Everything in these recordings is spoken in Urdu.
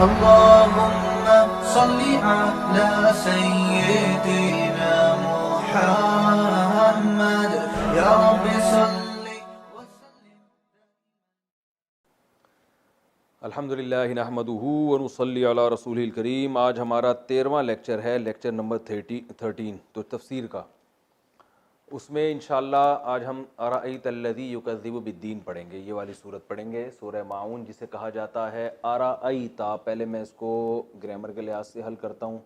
اللهم صل على سيدنا محمد يا رب صل وسلم. الحمدللہ نحمدہ ونصلی علی رسولہ الکریم. آج ہمارا 13واں لیکچر ہے، لیکچر نمبر 13 تو تفسیر کا. اس میں انشاءاللہ آج ہم ارأیت الذی یکذب بالدین پڑھیں گے. یہ والی صورت پڑھیں گے، سورہ ماعون جسے کہا جاتا ہے ارأیت. پہلے میں اس کو گرامر کے لحاظ سے حل کرتا ہوں.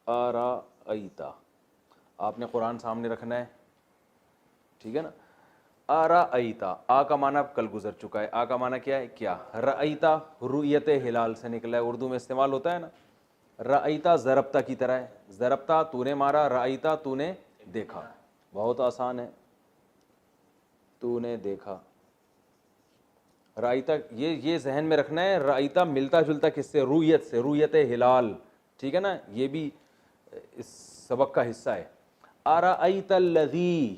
ارأیت، آپ نے قرآن سامنے رکھنا ہے، ٹھیک ہے نا. ارأیت، آ کا معنی کل گزر چکا ہے. آ کا معنی کیا ہے؟ کیا. رأیت رؤیت ہلال سے نکلا ہے، اردو میں استعمال ہوتا ہے نا. رأیتا ضربتا کی طرح ہے. ضربتا تو نے مارا، رأیتا تو نے دیکھا. بہت آسان ہے، تو نے دیکھا. رأیتا یہ ذہن میں رکھنا ہے. رأیتا ملتا جلتا کس سے؟ رؤیت سے، رؤیت ہلال، ٹھیک ہے نا. یہ بھی اس سبق کا حصہ ہے. ارأیت الذی،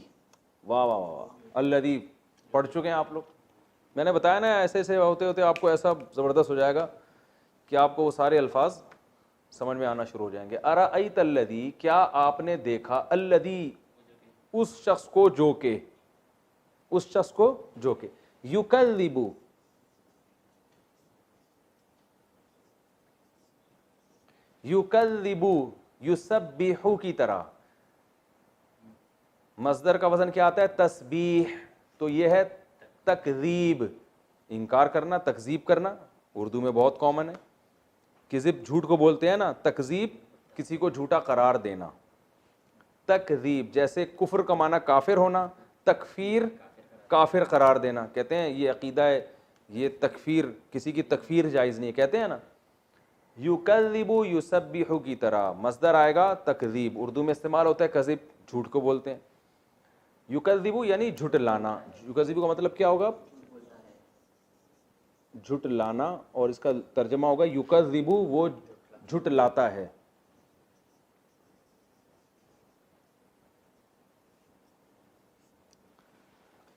واہ واہ واہ، الذی پڑھ چکے ہیں آپ لوگ. میں نے بتایا نا، ایسے ایسے ہوتے ہوتے آپ کو ایسا زبردست ہو جائے گا کہ آپ کو وہ سارے الفاظ سمجھ میں آنا شروع ہو جائیں گے. ارأیت الذی، کیا آپ نے دیکھا، الذی اس شخص کو جو کہ، اس شخص کو جو کہ، یکذب، یکذب یسبح کی طرح. مصدر کا وزن کیا آتا ہے؟ تسبیح. تو یہ ہے تکذیب، انکار کرنا، تکذیب کرنا. اردو میں بہت کامن ہے. کذب جھوٹ کو بولتے ہیں نا، تکذیب کسی کو جھوٹا قرار دینا. تکذیب جیسے کفر کا معنی کافر ہونا، تکفیر کافر قرار دینا. کہتے ہیں یہ عقیدہ ہے، یہ تکفیر، کسی کی تکفیر جائز نہیں ہے، کہتے ہیں نا. یکذب یسبح کی طرح مصدر آئے گا تکذیب. اردو میں استعمال ہوتا ہے کذب، جھوٹ کو بولتے ہیں. یکذب یعنی جھٹلانا. یکذب کا مطلب کیا ہوگا؟ جھٹلانا. اور اس کا ترجمہ ہوگا یکذب، وہ جھٹلاتا ہے.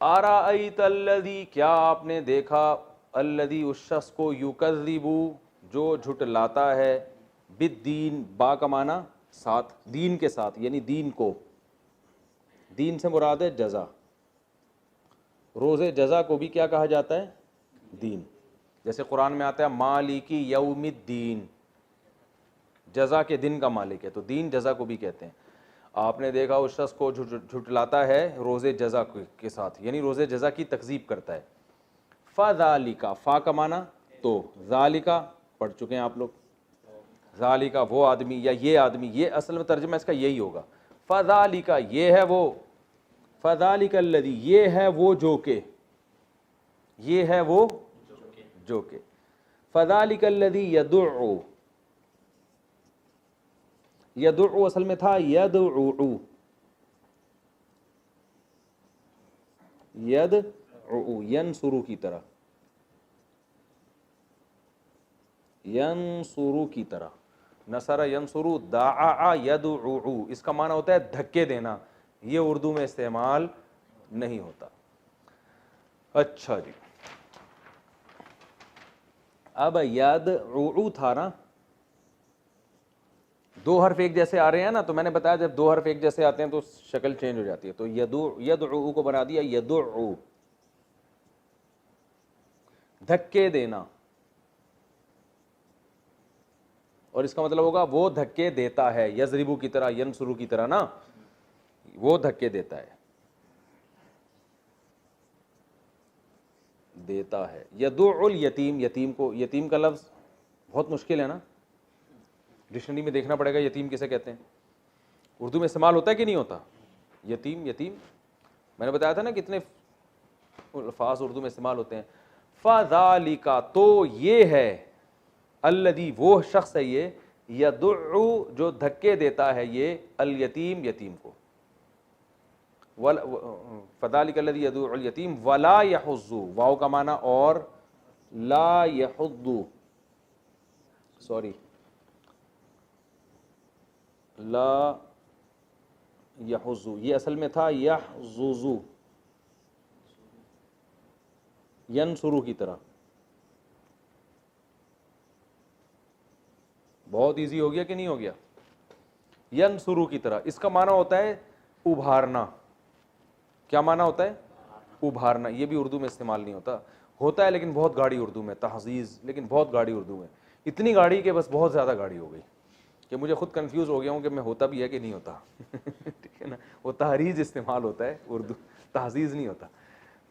ارأیت الذی، کیا آپ نے دیکھا، الذی اس شخص کو، یکذب جو جھٹلاتا ہے، بالدین، با کا معنی ساتھ، دین کے ساتھ، یعنی دین کو. دین سے مراد ہے جزا. روز جزا کو بھی کیا کہا جاتا ہے؟ دین. جیسے قرآن میں آتا ہے مالکی یوم الدین، جزا کے دن کا مالک ہے. تو دین جزا کو بھی کہتے ہیں. آپ نے دیکھا اس شخص کو جھٹلاتا ہے روز جزا کے ساتھ، یعنی روز جزا کی تکذیب کرتا ہے. فذالک، فا کا معنی تو، ذالک پڑھ چکے ہیں آپ لوگ. ذالک وہ آدمی یا یہ آدمی، یہ اصل میں ترجمہ اس کا یہی ہوگا. فذالک یہ ہے وہ، فذالک الذی یہ ہے وہ جو کہ، یہ ہے وہ جو کہ. فذالک الذی یدعو، یدعو اصل میں تھا یدعو، یدعو ینصرو کی طرح، ینصرو کی طرح. نصر ینصرو، دعا یدعو، اس کا معنی ہوتا ہے دھکے دینا. یہ اردو میں استعمال نہیں ہوتا. اچھا جی، اب یدعو تھا نا، دو حرف ایک جیسے آ رہے ہیں نا. تو میں نے بتایا جب دو حرف ایک جیسے آتے ہیں تو شکل چینج ہو جاتی ہے. تو یدعو کو بنا دیا یدعو، دھکے دینا. اور اس کا مطلب ہوگا وہ دھکے دیتا ہے. یضربو کی طرح، ینصرو کی طرح نا، وہ دھکے دیتا ہے، دیتا ہے. یدعو الیتیم، یتیم کو، یتیم کا لفظ بہت مشکل ہے نا، ڈکشنری میں دیکھنا پڑے گا یتیم کسے کہتے ہیں. اردو میں استعمال ہوتا ہے کہ نہیں ہوتا یتیم؟ یتیم میں نے بتایا تھا نا کتنے الفاظ اردو میں استعمال ہوتے ہیں. فذالک تو یہ ہے، الذی وہ شخص ہے یہ، یدعو جو دھکے دیتا ہے یہ، الیتیم یتیم کو. فذالک الذی یدعو الیتیم ولا یحض، واو کا معنی اور، لا یحض، سوری، لا یحض، یہ اصل میں تھا یحظظ، ینصرو کی طرح. بہت ایزی ہو گیا کہ نہیں ہو گیا؟ ینصرو کی طرح، اس کا معنی ہوتا ہے ابھارنا. کیا معنی ہوتا ہے؟ ابھارنا. یہ بھی اردو میں استعمال نہیں ہوتا، ہوتا ہے لیکن بہت گاڑی اردو میں، تحزیز، لیکن بہت گاڑی اردو میں، اتنی گاڑی کہ بس بہت زیادہ گاڑی ہو گئی کہ مجھے خود کنفیوز ہو گیا ہوں کہ میں ہوتا بھی ہے کہ نہیں ہوتا. ٹھیک ہے نا، وہ تحریز استعمال ہوتا ہے اردو، تحزیز نہیں ہوتا.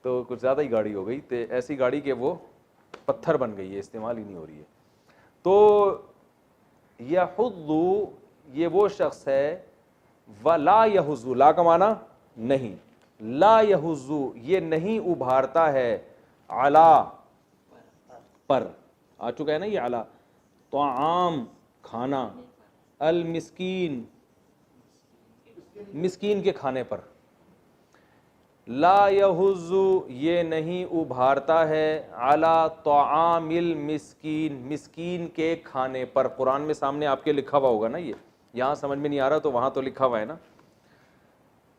تو کچھ زیادہ ہی گاڑی ہو گئی، تو ایسی گاڑی کہ وہ پتھر بن گئی ہے، استعمال ہی نہیں ہو رہی ہے. تو یحض یہ وہ شخص ہے، ولا یحض، لا کا معنی نہیں، لا یحض یہ نہیں ابھارتا ہے، علا پر آ چکا ہے نا یہ علا، طعام کھانا، المسکین مسکین کے کھانے پر. لا یحض یہ نہیں ابھارتا ہے، علی طعام المسکین مسکین کے کھانے پر. قرآن میں سامنے آپ کے لکھا ہوا ہوگا نا، یہ یہاں سمجھ میں نہیں آ رہا تو وہاں تو لکھا ہوا ہے نا.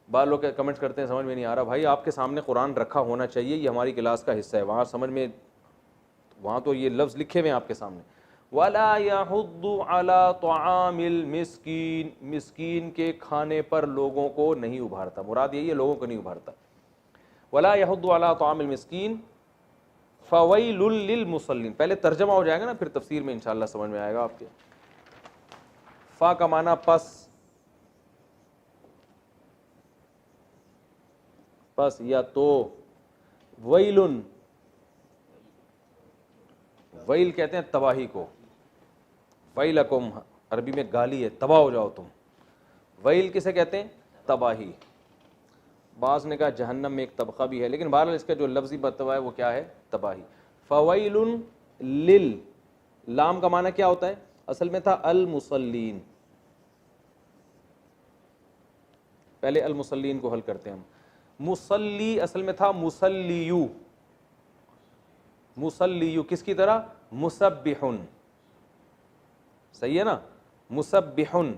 بعض لوگ کمنٹ کرتے ہیں سمجھ میں نہیں آ رہا. بھائی آپ کے سامنے قرآن رکھا ہونا چاہیے، یہ ہماری کلاس کا حصہ ہے، وہاں سمجھ میں، وہاں تو یہ لفظ لکھے ہوئے ہیں آپ کے سامنے. وَلَا يَحُضُّ عَلَىٰ طَعَامِ الْمِسْكِينِ مسکین کے کھانے پر لوگوں کو نہیں ابھارتا. مراد یہی ہے لوگوں کو نہیں ابھارتا. وَلَا يَحُضُّ عَلَىٰ طَعَامِ الْمِسْكِينِ فَوَيْلٌ لِّلْمُصَلِّينَ. پہلے ترجمہ ہو جائے گا نا، پھر تفسیر میں انشاءاللہ سمجھ میں آئے گا آپ کے. فا کا معنی پس یا تو، ویلن، ویل کہتے ہیں تباہی کو، ویلکم عربی میں گالی ہے، تباہ ہو جاؤ تم. ویل کسے کہتے ہیں؟ تباہی. بعض نے کہا جہنم میں ایک طبقہ بھی ہے، لیکن بہرحال اس کا جو لفظی مرتبہ ہے وہ کیا ہے؟ تباہی. فویل لل، لام کا معنی کیا ہوتا ہے؟ اصل میں تھا المصلین. پہلے المصلین کو حل کرتے ہیں ہم. مصلی اصل میں تھا مسلیو، مسلیو کس کی طرح؟ مسبحن. صحیح ہے نا، مسبحن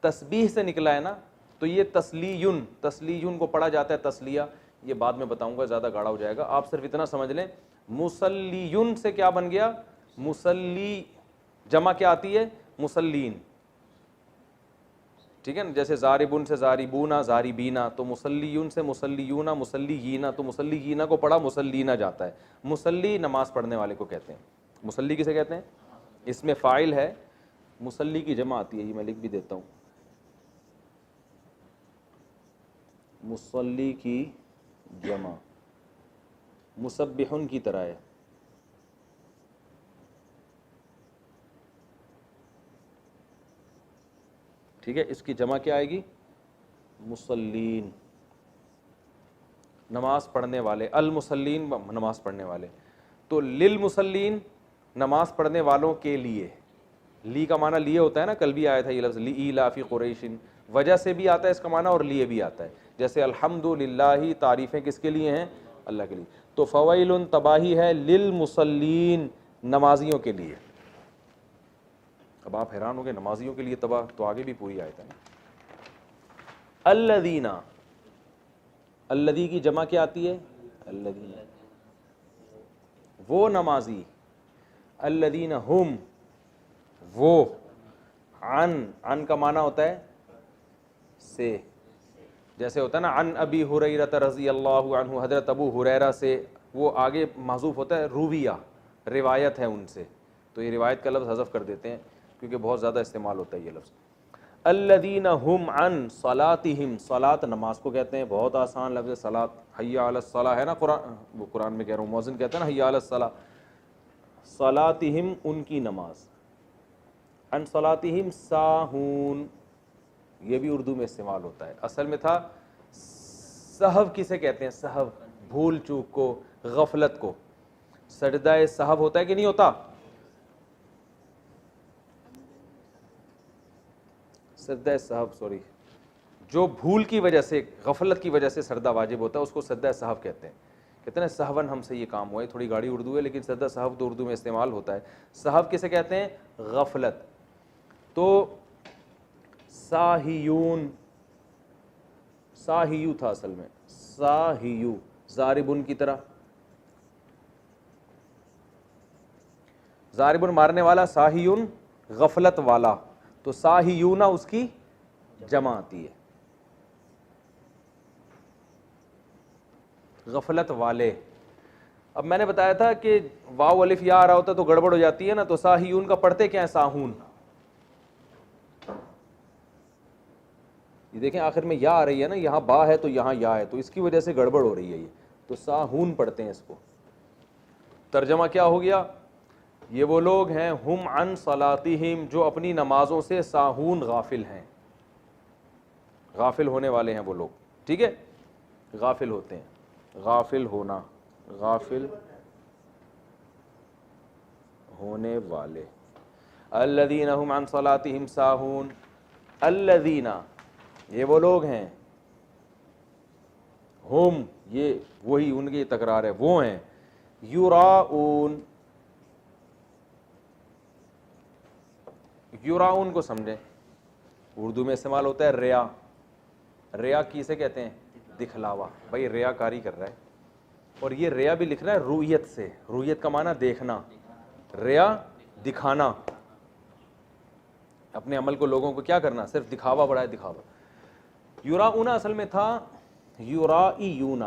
تسبیح سے نکلا ہے نا، تو یہ تسلیون، تسلیون کو پڑھا جاتا ہے تسلیہ، یہ بعد میں بتاؤں گا، زیادہ گاڑا ہو جائے گا. آپ صرف اتنا سمجھ لیں مسلیون سے کیا بن گیا؟ مسلی. جمع کیا آتی ہے؟ مسلین. ٹھیک ہے نا، جیسے زاربن سے زاربونا، زاربینا، تو مسلیون سے مسلیونا، مسلیینا، تو مسلیینا کو پڑھا مسلینا جاتا ہے. مسلی نماز پڑھنے والے کو کہتے ہیں. مسلی کسے کہتے ہیں؟ اس میں فاعل ہے، مسلی کی جمع آتی ہے، یہ میں لکھ بھی دیتا ہوں، مسلی کی جمع مسبحن کی طرح ہے. ٹھیک ہے، اس کی جمع کیا آئے گی؟ مسلین، نماز پڑھنے والے. المسلین نماز پڑھنے والے. تو للمسلین نماز پڑھنے والوں کے لیے. لی کا معنی لیے ہوتا ہے نا، کل بھی آیا تھا یہ لفظ لإیلاف قریش، وجہ سے بھی آتا ہے اس کا معنی اور لیے بھی آتا ہے. جیسے الحمدللہ تعریفیں کس کے لیے ہیں؟ اللہ کے لیے. تو فویل تباہی ہے للمصلین نمازیوں کے لیے. اب آپ حیران ہو گئے نمازیوں کے لیے تباہ، تو آگے بھی پوری آیت ہے. الذین، الذی کی جمع کیا آتی ہے؟ الذین، وہ نمازی. الذین ہم، وہ. عن کا معنی ہوتا ہے سے، جیسے ہوتا ہے نا عن ابی ہریرہ رضی اللہ عنہ، حضرت ابو ہریرہ سے، وہ آگے محذوف ہوتا ہے رویہ، روایت ہے ان سے، تو یہ روایت کا لفظ حذف کر دیتے ہیں کیونکہ بہت زیادہ استعمال ہوتا ہے یہ لفظ. الذین هم عن صلاتہم، صلاۃ نماز کو کہتے ہیں، بہت آسان لفظ ہے صلاۃ. حی علی الصلاۃ ہے نا، وہ قرآن میں کہہ رہا ہوں، مؤذن کہتا ہے نا حی علی الصلاۃ. صلاتہم ان کی نماز. عن صلاتہم ساہون، یہ بھی اردو میں استعمال ہوتا ہے، اصل میں تھا سہو کسے کہتے ہیں؟ سہو، بھول چوک کو، غفلت کو. سجدہ سہو ہوتا ہے کہ نہیں ہوتا؟ سجدہ سہو، سوری، جو بھول کی وجہ سے، غفلت کی وجہ سے سجدہ واجب ہوتا ہے اس کو سجدہ سہو کہتے ہیں. کہتے ہیں سہون ہم سے یہ کام ہوا ہے، تھوڑی گاڑی اردو ہے لیکن سجدہ سہو تو اردو میں استعمال ہوتا ہے. سہو کسے کہتے ہیں؟ غفلت. تو ساہیون، ساہیو تھا اصل میں، ساہیو، ضاربن کی طرح. ضاربن مارنے والا، ساہیون غفلت والا، تو ساہیون اس کی جمع آتی ہے، غفلت والے. اب میں نے بتایا تھا کہ واو الف یا آ رہا ہوتا تو گڑبڑ ہو جاتی ہے نا، تو ساہیون کا پڑھتے کیا ہے؟ ساہون. یہ دیکھیں آخر میں یا آ رہی ہے نا، یہاں با ہے تو یہاں یا ہے، تو اس کی وجہ سے گڑبڑ ہو رہی ہے یہ، تو ساہون پڑھتے ہیں اس کو. ترجمہ کیا ہو گیا؟ یہ وہ لوگ ہیں ہم عن صلاتہم، جو اپنی نمازوں سے ساہون، غافل ہیں، غافل ہونے والے ہیں وہ لوگ. ٹھیک ہے، غافل ہوتے ہیں، غافل ہونا، غافل ہونے والے. الذین هم عن صلاتہم ساہون، الذین یہ وہ لوگ ہیں، ہم یہ وہی ان کی تکرار ہے، وہ ہیں، یراؤن، یراؤن کو سمجھیں، اردو میں استعمال ہوتا ہے ریا. ریا کسے کہتے ہیں؟ دکھلاوا. بھائی ریا کاری کر رہا ہے، اور یہ ریا بھی لکھ رہا ہے رویت سے. رویت کا معنی دیکھنا، ریا دکھانا، اپنے عمل کو لوگوں کو کیا کرنا؟ صرف دکھاوا بڑا ہے، دکھاوا. یراؤن اصل میں تھا یرائیون،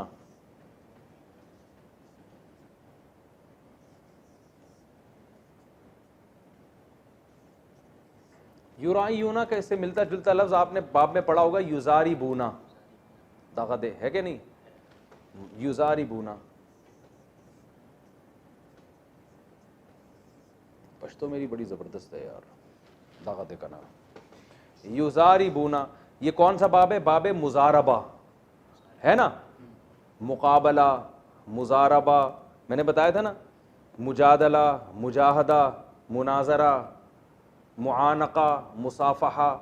یرائیون کا اس سے ملتا جلتا لفظ آپ نے باب میں پڑھا ہوگا، یزاربونا. داغا دے ہے کہ نہیں؟ یزاربونا. پشتو میری بڑی زبردست ہے یار، داغا دے کا نام یزاربونا. یہ کون سا باب ہے؟ باب مزاربہ ہے نا، مقابلہ، مزاربہ. میں نے بتایا تھا نا، مجادلہ، مجاہدہ، مناظرہ، معانقہ، مصافحہ.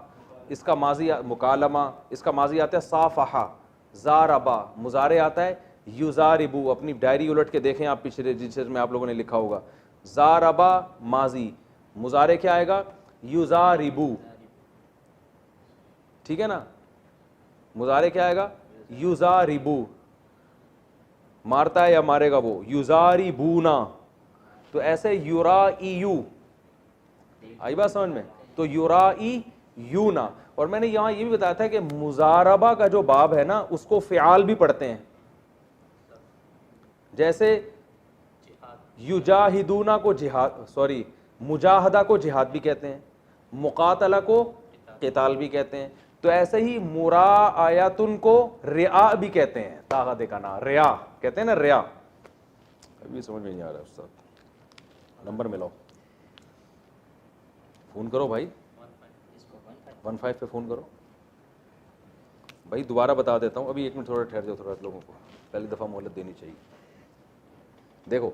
اس کا ماضی مکالمہ، اس کا ماضی آتا ہے صافحہ. زاربہ مضارع آتا ہے یزاربو. اپنی ڈائری الٹ کے دیکھیں آپ پچھلے جس میں آپ لوگوں نے لکھا ہوگا. زاربہ ماضی، مضارع کیا آئے گا؟ یزاربو. ٹھیک ہے نا، مضارع کیا آئے گا؟ یزاربو. مارتا ہے یا مارے گا وہ؟ یزاربونا. تو ایسے یرائیو، آئی بات سمجھ میں؟ تو یرائیونا. اور میں نے یہاں یہ بھی بتایا تھا کہ مزاربہ کا جو باب ہے نا، اس کو فعال بھی پڑھتے ہیں. جیسے یجاہدونا کو جہاد، سوری مجاہدہ کو جہاد بھی کہتے ہیں، مقاتلہ کو قتال بھی کہتے ہیں. تو ایسے ہی مراعیتن کو رعا بھی کہتے ہیں. طاقہ دکھانا، رعا کہتے ہیں نا، رعا. ابھی سمجھ میں نہیں آ رہا استاد، نمبر ملاؤ، فون کرو بھائی، 15 پہ فون کرو بھائی. دوبارہ بتا دیتا ہوں، ابھی 1 منٹ تھوڑا ٹھہر جاؤ تھوڑا، لوگوں کو پہلی دفعہ مہلت دینی چاہیے. دیکھو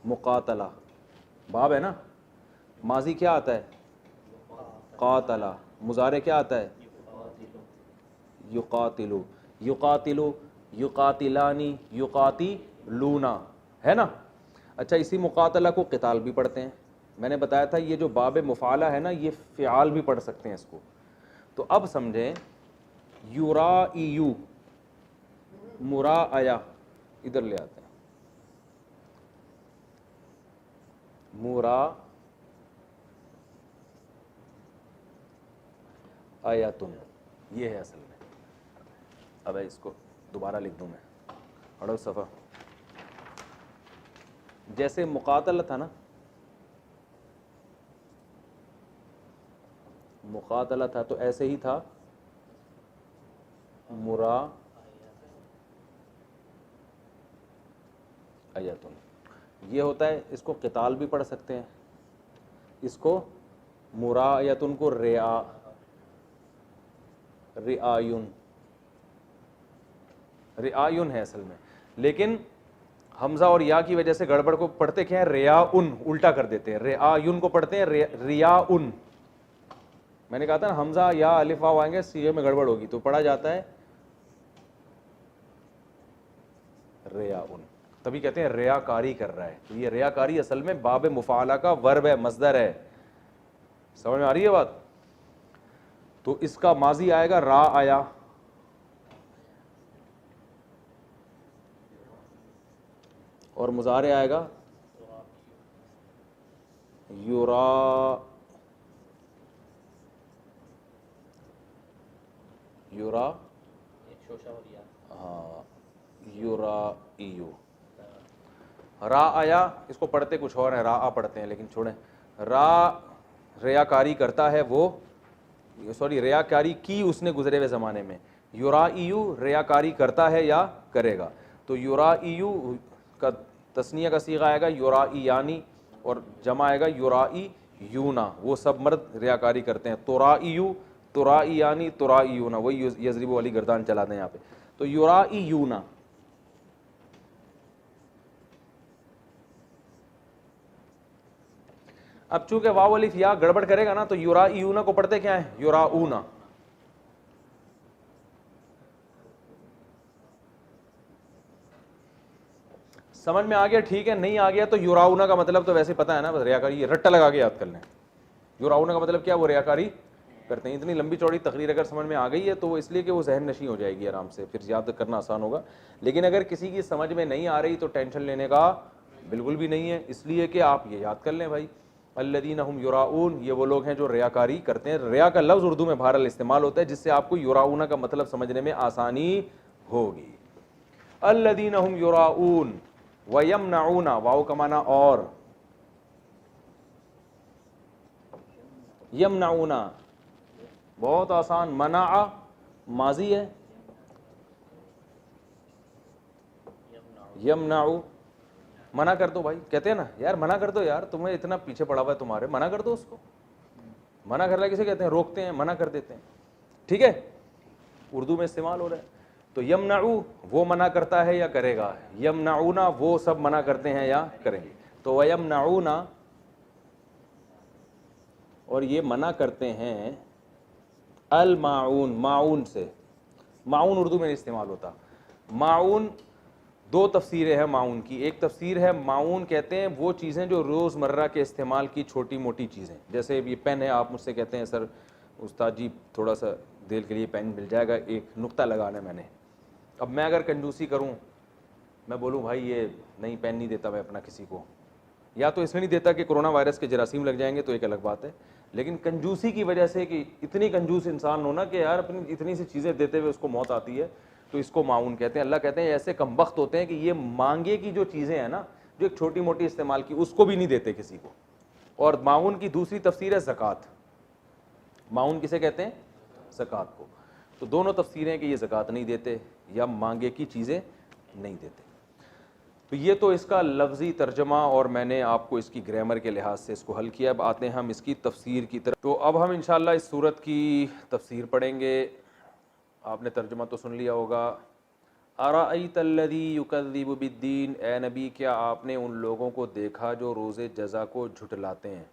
مقاتلہ باب ہے نا، ماضی کیا آتا ہے؟ قاتلہ. مضارع کیا آتا ہے؟ یقاتلو. یقاتلو، یقاتلانی، یقاتلونا، ہے نا. اچھا، اسی مقاتلہ کو قتال بھی پڑھتے ہیں. میں نے بتایا تھا یہ جو باب مفعلہ ہے نا، یہ فعال بھی پڑھ سکتے ہیں اس کو. تو اب سمجھیں، یرائیو، مراعیہ، ادھر لے آتے ہیں، مراعیتن، یہ ہے اصل میں. اب اس کو دوبارہ لکھ دوں میں، اڑو صفحہ. جیسے مقاتلہ تھا نا، مقاتلہ تھا تو ایسے ہی تھا مراعیتن. یہ ہوتا ہے، اس کو قتال بھی پڑھ سکتے ہیں، اس کو مراعیتن کو رعایون ہے اصل میں. لیکن حمزہ اور یا کی وجہ سے گڑبڑ کو پڑھتے کیا ہے؟ ریاؤن، الٹا کر دیتے ہیں. رعایون کو پڑھتے ہیں ریاؤن. میں نے کہا تھا نا، حمزہ یا الف واو آئیں گے سیغے میں گڑبڑ ہوگی، تو پڑھا جاتا ہے ریاؤن. تبھی کہتے ہیں ریا کاری کر رہا ہے. تو یہ ریا کاری اصل میں باب مفعلہ کا ورب ہے، مصدر ہے. سمجھ میں آ رہی ہے بات؟ تو اس کا ماضی آئے گا را آیا، اور مضارع آئے گا یورا یورا ہاں یورائیو را آیا، اس کو پڑھتے کچھ اور ہیں، را پڑھتے ہیں لیکن چھوڑیں، را ریاکاری کرتا ہے وہ، سوری ریاکاری کی اس نے گزرے ہوئے زمانے میں، یورائیو ریاکاری کرتا ہے یا کرے گا، تو یورائیو کا تثنیہ کا صیغہ آئے گا یورائیانی، اور جمع آئے گا یورائیونا، وہ سب مرد ریاکاری کرتے ہیں، ترائیو ترائیانی ترائیونا، وہی یضرب والی گردان چلا دیں یہاں پہ، تو یورائیونا. اب چونکہ واو الف یا گڑبڑ کرے گا نا تو یورائیونا کو پڑھتے کیا ہے؟ یوراؤنا. سمجھ میں آ گیا؟ ٹھیک ہے، نہیں آ گیا تو یوراؤنا کا مطلب تو ویسے پتہ ہے نا، بس ریاکاری، رٹا لگا کے یاد کر لیں. یوراؤنا کا مطلب کیا؟ وہ ریاکاری کرتے ہیں. اتنی لمبی چوڑی تقریر اگر سمجھ میں آ گئی ہے تو وہ اس لیے کہ وہ ذہن نشیں ہو جائے گی آرام سے، پھر یاد کرنا آسان ہوگا. لیکن اگر کسی کی سمجھ میں نہیں آ رہی تو ٹینشن لینے کا بالکل بھی نہیں ہے، اس لیے کہ آپ یہ یاد کر لیں بھائی، الذین ہم یراؤون، یہ وہ لوگ ہیں جو ریاکاری کرتے ہیں. ریا کا لفظ اردو میں بہرحال استعمال ہوتا ہے جس سے آپ کو یراؤون کا مطلب سمجھنے میں آسانی ہوگی. الذین ہم یراؤون ویمنعون، واو کا معنی اور، یمنعون بہت آسان، منع ماضی ہے، یمنعو منع کر دو بھائی، کہتے ہیں نا یار منع کر دو یار، تمہیں اتنا پیچھے پڑا ہوا ہے تمہارے، منع کر دو اس کو. منع کرنا کسے کہتے ہیں؟ روکتے ہیں، منع کر دیتے ہیں. ٹھیک ہے، اردو میں استعمال ہو رہا ہے. تو یمنعو وہ منع کرتا ہے یا کرے گا، یمنعون وہ سب منع کرتے ہیں یا کریں گے. تو ویمنعون، اور یہ منع کرتے ہیں الماعون، معون سے. معون اردو میں نہیں استعمال ہوتا. معون دو تفسیریں ہیں معون کی. ایک تفسیر ہے معون کہتے ہیں وہ چیزیں جو روز مرہ کے استعمال کی چھوٹی موٹی چیزیں، جیسے یہ پین ہے، آپ مجھ سے کہتے ہیں سر استاد جی تھوڑا سا دیر کے لیے پین مل جائے گا، ایک نقطہ لگانا ہے میں نے. اب میں اگر کنجوسی کروں، میں بولوں بھائی یہ نہیں پین نہیں دیتا میں اپنا کسی کو، یا تو اس میں نہیں دیتا کہ کرونا وائرس کے جراثیم لگ جائیں گے تو ایک الگ بات ہے، لیکن کنجوسی کی وجہ سے کہ اتنی کنجوس انسان ہونا کہ یار اپنی اتنی سی چیزیں دیتے ہوئے اس کو موت آتی ہے، تو اس کو معاون کہتے ہیں. اللہ کہتے ہیں ایسے کم بخت ہوتے ہیں کہ یہ مانگے کی جو چیزیں ہیں نا، جو ایک چھوٹی موٹی استعمال کی، اس کو بھی نہیں دیتے کسی کو. اور معاون کی دوسری تفسیر ہے زکوٰۃ. معاون کسے کہتے ہیں؟ زکوٰۃ کو. تو دونوں تفسیریں کہ یہ زکوٰۃ نہیں دیتے یا مانگے کی چیزیں نہیں دیتے. تو یہ تو اس کا لفظی ترجمہ، اور میں نے آپ کو اس کی گرامر کے لحاظ سے اس کو حل کیا. اب آتے ہیں ہم اس کی تفسیر کی طرف. تو اب ہم انشاءاللہ اس سورت کی تفسیر پڑھیں گے. آپ نے ترجمہ تو سن لیا ہوگا. ارأیت الذی یکذب بالدین، اے نبی کیا آپ نے ان لوگوں کو دیکھا جو روز جزا کو جھٹلاتے ہیں.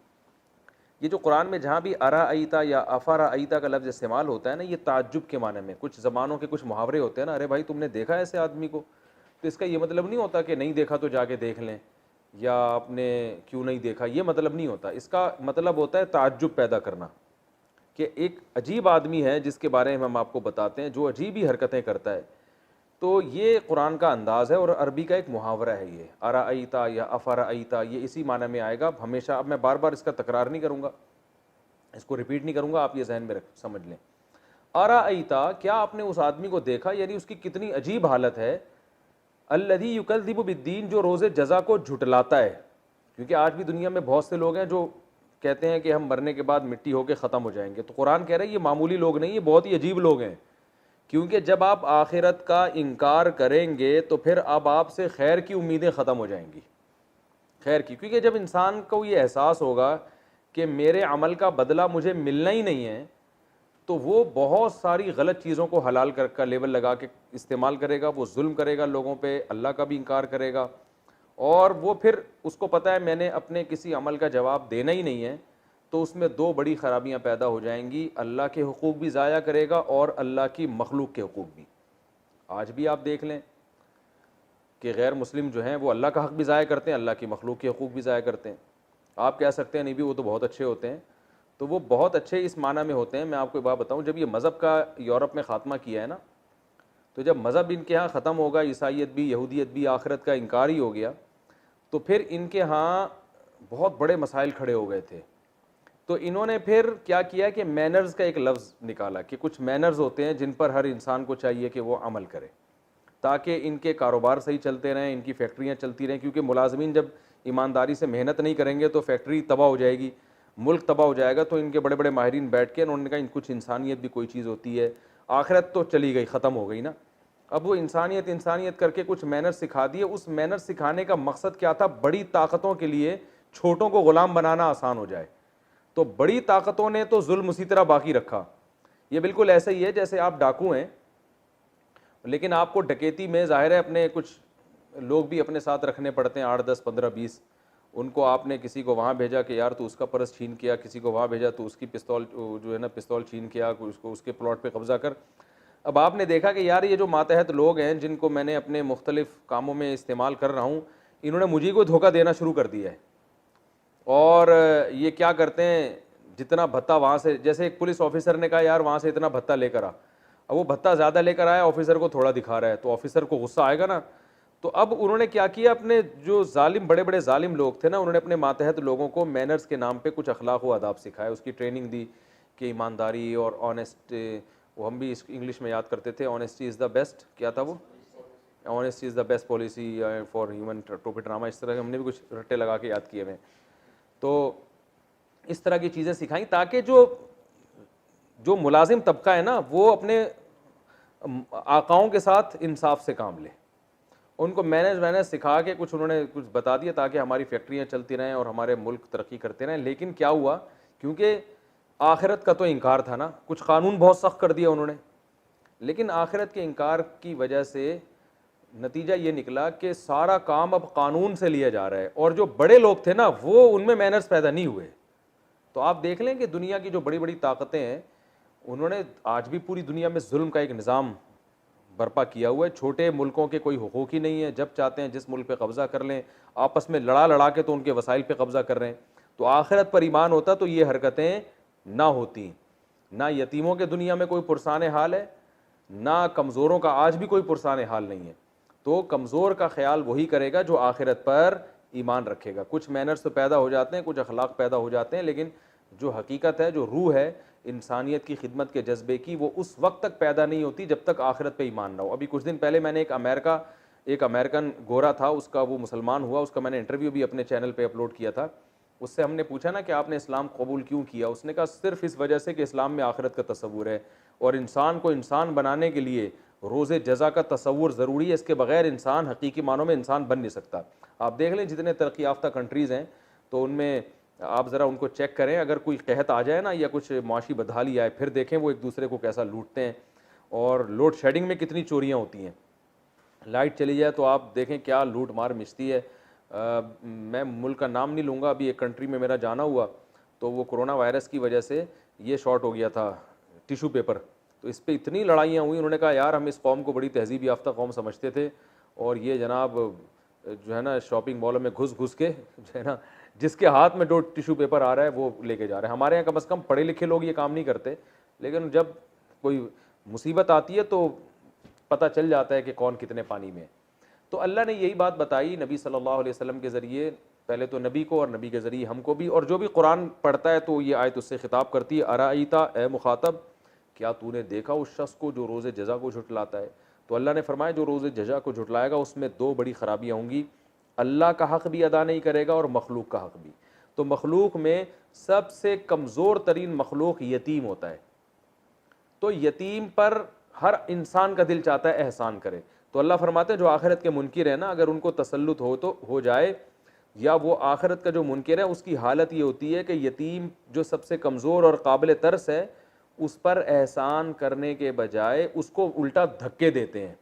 یہ جو قرآن میں جہاں بھی ارأیت یا افرأیت کا لفظ استعمال ہوتا ہے نا، یہ تعجب کے معنی میں. کچھ زبانوں کے کچھ محاورے ہوتے ہیں نا، ارے بھائی تم نے دیکھا ایسے آدمی کو، تو اس کا یہ مطلب نہیں ہوتا کہ نہیں دیکھا تو جا کے دیکھ لیں، یا آپ نے کیوں نہیں دیکھا، یہ مطلب نہیں ہوتا. اس کا مطلب ہوتا ہے تعجب پیدا کرنا، کہ ایک عجیب آدمی ہے جس کے بارے میں ہم آپ کو بتاتے ہیں جو عجیب ہی حرکتیں کرتا ہے. تو یہ قرآن کا انداز ہے اور عربی کا ایک محاورہ ہے. یہ ارأیتا یا افرأیتا یہ اسی معنی میں آئے گا ہمیشہ. اب میں بار بار اس کا تکرار نہیں کروں گا، اس کو ریپیٹ نہیں کروں گا، آپ یہ ذہن میں سمجھ لیں. ارأیتا کیا آپ نے اس آدمی کو دیکھا، یعنی اس کی کتنی عجیب حالت ہے. الذی یکذب بالدین، جو روز جزا کو جھٹلاتا ہے. کیونکہ آج بھی دنیا میں بہت سے لوگ ہیں جو کہتے ہیں کہ ہم مرنے کے بعد مٹی ہو کے ختم ہو جائیں گے. تو قرآن کہہ رہا ہے یہ معمولی لوگ نہیں، یہ بہت ہی عجیب لوگ ہیں. کیونکہ جب آپ آخرت کا انکار کریں گے تو پھر اب آپ سے خیر کی امیدیں ختم ہو جائیں گی، خیر کی. کیونکہ جب انسان کو یہ احساس ہوگا کہ میرے عمل کا بدلہ مجھے ملنا ہی نہیں ہے، تو وہ بہت ساری غلط چیزوں کو حلال کا لیبل لگا کے استعمال کرے گا. وہ ظلم کرے گا لوگوں پہ، اللہ کا بھی انکار کرے گا، اور وہ پھر اس کو پتہ ہے میں نے اپنے کسی عمل کا جواب دینا ہی نہیں ہے. تو اس میں دو بڑی خرابیاں پیدا ہو جائیں گی، اللہ کے حقوق بھی ضائع کرے گا اور اللہ کی مخلوق کے حقوق بھی. آج بھی آپ دیکھ لیں کہ غیر مسلم جو ہیں وہ اللہ کا حق بھی ضائع کرتے ہیں، اللہ کی مخلوق کے حقوق بھی ضائع کرتے ہیں. آپ کہہ سکتے ہیں نہیں بھی وہ تو بہت اچھے ہوتے ہیں، تو وہ بہت اچھے اس معنی میں ہوتے ہیں. میں آپ کو ایک بات بتاؤں، جب یہ مذہب کا یورپ میں خاتمہ کیا ہے نا، تو جب مذہب ان کے ہاں ختم ہوگا، عیسائیت بھی یہودیت بھی، آخرت کا انکار ہی ہو گیا، تو پھر ان کے ہاں بہت بڑے مسائل کھڑے ہو گئے تھے. تو انہوں نے پھر کیا کیا کہ مینرز کا ایک لفظ نکالا کہ کچھ مینرز ہوتے ہیں جن پر ہر انسان کو چاہیے کہ وہ عمل کرے تاکہ ان کے کاروبار صحیح چلتے رہیں, ان کی فیکٹریاں چلتی رہیں, کیونکہ ملازمین جب ایمانداری سے محنت نہیں کریں گے تو فیکٹری تباہ ہو جائے گی, ملک تباہ ہو جائے گا. تو ان کے بڑے بڑے ماہرین بیٹھ کے انہوں نے کہا کچھ انسانیت بھی کوئی چیز ہوتی ہے. آخرت تو چلی گئی, ختم ہو گئی نا, اب وہ انسانیت کر کے کچھ مینر سکھا دیے. اس مینر سکھانے کا مقصد کیا تھا؟ بڑی طاقتوں کے لیے چھوٹوں کو غلام بنانا آسان ہو جائے. تو بڑی طاقتوں نے تو ظلم اسی طرح باقی رکھا. یہ بالکل ایسا ہی ہے جیسے آپ ڈاکو ہیں, لیکن آپ کو ڈکیتی میں ظاہر ہے اپنے کچھ لوگ بھی اپنے ساتھ رکھنے پڑتے ہیں, 8 10 15 20. ان کو آپ نے کسی کو وہاں بھیجا کہ یار تو اس کا پرس چھین کیا, کسی کو وہاں بھیجا تو اس کی پستول جو ہے نا پستول چھین کیا, اس کے پلاٹ پہ قبضہ کر. اب آپ نے دیکھا کہ یار یہ جو ماتحت لوگ ہیں جن کو میں نے اپنے مختلف کاموں میں استعمال کر رہا ہوں, انہوں نے مجھے کو دھوکہ دینا شروع کر دیا ہے. اور یہ کیا کرتے ہیں, جتنا بھتہ وہاں سے, جیسے ایک پولیس آفیسر نے کہا یار وہاں سے اتنا بھتہ لے کر آ, اب وہ بھتہ زیادہ لے کر آیا, آفیسر کو تھوڑا دکھا رہا ہے, تو آفیسر کو غصہ آئے گا نا. تو اب انہوں نے کیا کیا, اپنے جو ظالم بڑے بڑے ظالم لوگ تھے نا, انہوں نے اپنے ماتحت لوگوں کو مینرز کے نام پہ کچھ اخلاق و آداب سکھائے, اس کی ٹریننگ دی کہ ایمانداری اور آنیسٹ, وہ ہم بھی انگلش میں یاد کرتے تھے, آنیسٹی از دا بیسٹ, کیا تھا وہ, honesty is the best policy for human ٹوپی ڈرامہ, اس طرح کے ہم نے بھی کچھ رٹے لگا کے یاد کیے ہوئے. تو اس طرح کی چیزیں سکھائیں تاکہ جو ملازم طبقہ ہے نا وہ اپنے آقاؤں کے ساتھ انصاف سے کام لے. ان کو مینج سکھا کے کچھ انہوں نے کچھ بتا دیا تاکہ ہماری فیکٹریاں چلتی رہیں اور ہمارے ملک ترقی کرتے رہیں. لیکن کیا ہوا, کیونکہ آخرت کا تو انکار تھا نا, کچھ قانون بہت سخت کر دیا انہوں نے, لیکن آخرت کے انکار کی وجہ سے نتیجہ یہ نکلا کہ سارا کام اب قانون سے لیا جا رہا ہے, اور جو بڑے لوگ تھے نا وہ ان میں مینرز پیدا نہیں ہوئے. تو آپ دیکھ لیں کہ دنیا کی جو بڑی بڑی طاقتیں ہیں انہوں نے آج بھی پوری دنیا میں ظلم کا ایک نظام برپا کیا ہوا ہے. چھوٹے ملکوں کے کوئی حقوق ہی نہیں ہے, جب چاہتے ہیں جس ملک پہ قبضہ کر لیں, آپس میں لڑا کے تو ان کے وسائل پہ قبضہ کر رہے ہیں. تو آخرت پر ایمان ہوتا تو یہ حرکتیں نہ ہوتی. نہ یتیموں کے دنیا میں کوئی پرسان حال ہے, نہ کمزوروں کا آج بھی کوئی پرسان حال نہیں ہے. تو کمزور کا خیال وہی کرے گا جو آخرت پر ایمان رکھے گا. کچھ مینرز تو پیدا ہو جاتے ہیں, کچھ اخلاق پیدا ہو جاتے ہیں, لیکن جو حقیقت ہے, جو روح ہے انسانیت کی خدمت کے جذبے کی, وہ اس وقت تک پیدا نہیں ہوتی جب تک آخرت پہ ایمان نہ ہو. ابھی کچھ دن پہلے میں نے ایک امریکن گورا تھا, اس کا وہ مسلمان ہوا, اس کا میں نے انٹرویو بھی اپنے چینل پہ اپلوڈ کیا تھا. اس سے ہم نے پوچھا نا کہ آپ نے اسلام قبول کیوں کیا, اس نے کہا صرف اس وجہ سے کہ اسلام میں آخرت کا تصور ہے, اور انسان کو انسان بنانے کے لیے روز جزا کا تصور ضروری ہے, اس کے بغیر انسان حقیقی معنوں میں انسان بن نہیں سکتا. آپ دیکھ لیں جتنے ترقی یافتہ کنٹریز ہیں تو ان میں آپ ذرا ان کو چیک کریں, اگر کوئی قحط آ جائے نا یا کچھ معاشی بدحالی آئے, پھر دیکھیں وہ ایک دوسرے کو کیسا لوٹتے ہیں, اور لوڈ شیڈنگ میں کتنی چوریاں ہوتی ہیں. لائٹ چلی جائے تو آپ دیکھیں کیا لوٹ مار مچتی ہے. میں ملک کا نام نہیں لوں گا, ابھی ایک کنٹری میں میرا جانا ہوا تو وہ کرونا وائرس کی وجہ سے یہ شارٹ ہو گیا تھا ٹیشو پیپر, تو اس پہ اتنی لڑائیاں ہوئی. انہوں نے کہا یار ہم اس قوم کو بڑی تہذیب یافتہ قوم سمجھتے تھے, اور یہ جناب جو ہے نا شاپنگ مالوں میں گھس کے جو ہے نا جس کے ہاتھ میں 2 ٹیشو پیپر آ رہا ہے وہ لے کے جا رہے ہیں. ہمارے یہاں کم از کم پڑھے لکھے لوگ یہ کام نہیں کرتے, لیکن جب کوئی مصیبت آتی ہے تو پتہ چل جاتا ہے کہ کون کتنے پانی میں ہے. تو اللہ نے یہی بات بتائی نبی صلی اللہ علیہ وسلم کے ذریعے, پہلے تو نبی کو اور نبی کے ذریعے ہم کو بھی, اور جو بھی قرآن پڑھتا ہے تو یہ آیت اس سے خطاب کرتی ہے. ارائیتا, اے مخاطب, کیا تو نے دیکھا اس شخص کو جو روز جزا کو جھٹلاتا ہے؟ تو اللہ نے فرمایا جو روز جزا کو جھٹلائے گا اس میں 2 بڑی خرابیاں ہوں گی, اللہ کا حق بھی ادا نہیں کرے گا اور مخلوق کا حق بھی. تو مخلوق میں سب سے کمزور ترین مخلوق یتیم ہوتا ہے, تو یتیم پر ہر انسان کا دل چاہتا ہے احسان کرے. تو اللہ فرماتے ہیں جو آخرت کے منکر ہیں نا, اگر ان کو تسلط ہو تو ہو جائے, یا وہ آخرت کا جو منکر ہے اس کی حالت یہ ہوتی ہے کہ یتیم جو سب سے کمزور اور قابل ترس ہے اس پر احسان کرنے کے بجائے اس کو الٹا دھکے دیتے ہیں.